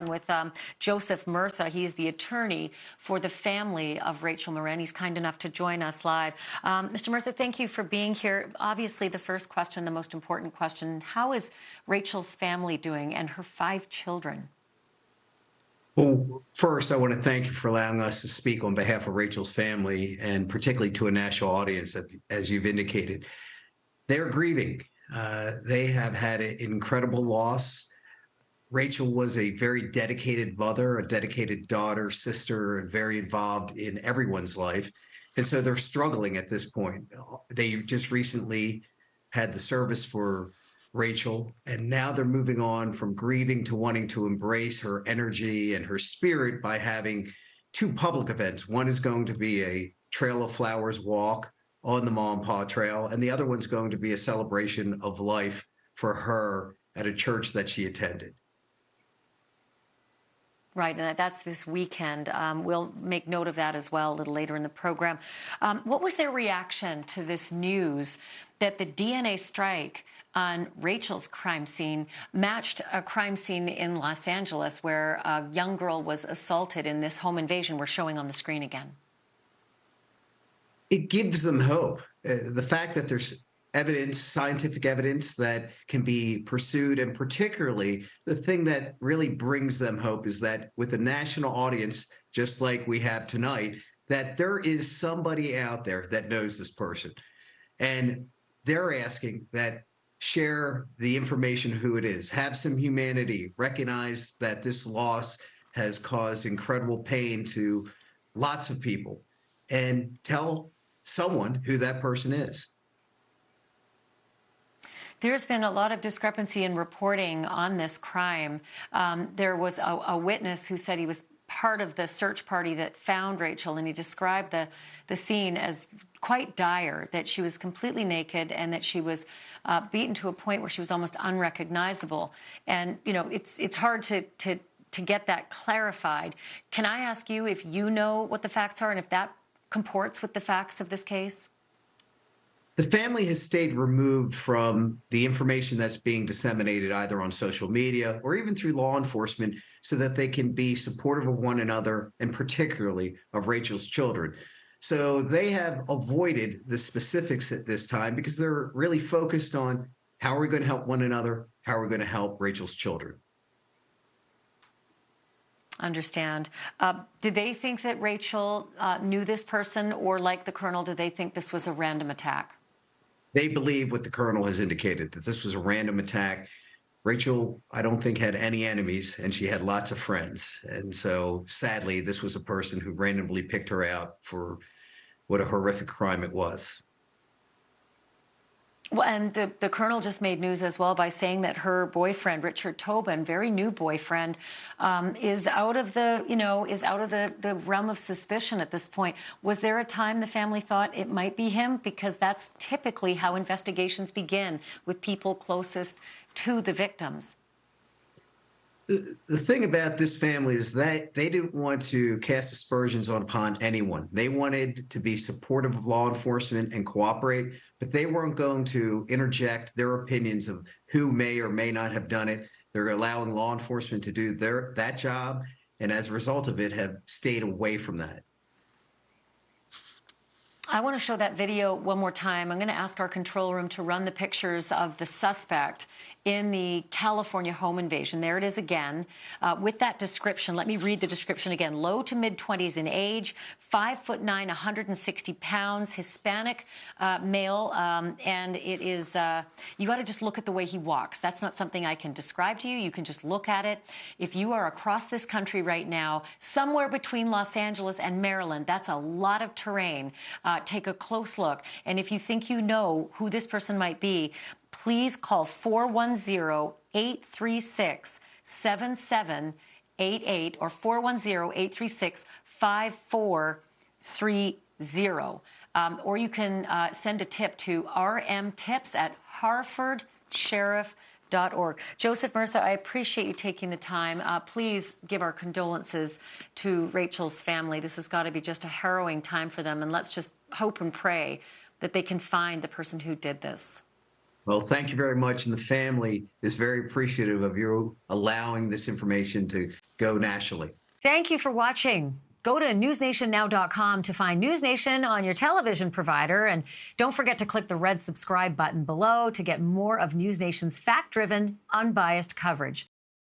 with Joseph Murtha. He's the attorney for the family of Rachel Morin. He's kind enough to join us live. Mr. Murtha, thank you for being here. Obviously, the first question, the most important question, how is Rachel's family doing and her 5 children? Well, first, I want to thank you for allowing us to speak on behalf of Rachel's family, and particularly to a national audience, as you've indicated. They're grieving. They have had an incredible loss. Rachel was a very dedicated mother, a dedicated daughter, sister, and very involved in everyone's life. And so they're struggling at this point. They just recently had the service for Rachel, and now they're moving on from grieving to wanting to embrace her energy and her spirit by having 2 public events. One is going to be a Trail of Flowers walk on the Ma and Pa Trail, and the other one's going to be a celebration of life for her at a church that she attended. Right, and that's this weekend. We'll make note of that as well a little later in the program. What was their reaction to this news that the DNA strike on Rachel's crime scene matched a crime scene in Los Angeles where a young girl was assaulted in this home invasion we're showing on the screen again? It gives them hope. The fact that there's evidence, scientific evidence that can be pursued, and particularly the thing that really brings them hope is that with a national audience, just like we have tonight, that there is somebody out there that knows this person. And they're asking that share the information who it is, have some humanity, recognize that this loss has caused incredible pain to lots of people, and tell someone who that person is. There's been a lot of discrepancy in reporting on this crime. There was a witness who said he was part of the search party that found Rachel, and he described the scene as quite dire, that she was completely naked and that she was beaten to a point where she was almost unrecognizable. And, you know, it's hard to get that clarified. Can I ask you if you know what the facts are and if that comports with the facts of this case? The family has stayed removed from the information that's being disseminated either on social media or even through law enforcement so that they can be supportive of one another and particularly of Rachel's children. So they have avoided the specifics at this time because they're really focused on how are we going to help one another, how are we going to help Rachel's children. Understand. Did they think that Rachel knew this person, or like the colonel, did they think this was a random attack? They believe what the colonel has indicated, that this was a random attack. Rachel, I don't think, had any enemies, and she had lots of friends. And so, sadly, this was a person who randomly picked her out for what a horrific crime it was. Well, and the colonel just made news as well by saying that her boyfriend, Richard Tobin, very new boyfriend, is out of the realm of suspicion at this point. Was there a time the family thought it might be him? Because that's typically how investigations begin, with people closest to the victims. The thing about this family is that they didn't want to cast aspersions upon anyone. They wanted to be supportive of law enforcement and cooperate, but they weren't going to interject their opinions of who may or may not have done it. They're allowing law enforcement to do that job, and as a result of it, have stayed away from that. I want to show that video one more time. I'm going to ask our control room to run the pictures of the suspect in the California home invasion. There it is again, with that description. Let me read the description again. Low to mid-20s in age, 5'9", 160 pounds, Hispanic male, and it is, you got to just look at the way he walks. That's not something I can describe to you. You can just look at it. If you are across this country right now, somewhere between Los Angeles and Maryland, that's a lot of terrain. Take a close look. And if you think you know who this person might be, please call 410-836-7788 or 410-836-5430. Or you can send a tip to rmtips@harfordsheriff.org. Joseph Murtha, I appreciate you taking the time. Please give our condolences to Rachel's family. This has got to be just a harrowing time for them, and let's just hope and pray that they can find the person who did this. Well, thank you very much. And the family is very appreciative of you allowing this information to go nationally. Thank you for watching. Go to newsnationnow.com to find NewsNation on your television provider. And don't forget to click the red subscribe button below to get more of NewsNation's fact-driven, unbiased coverage.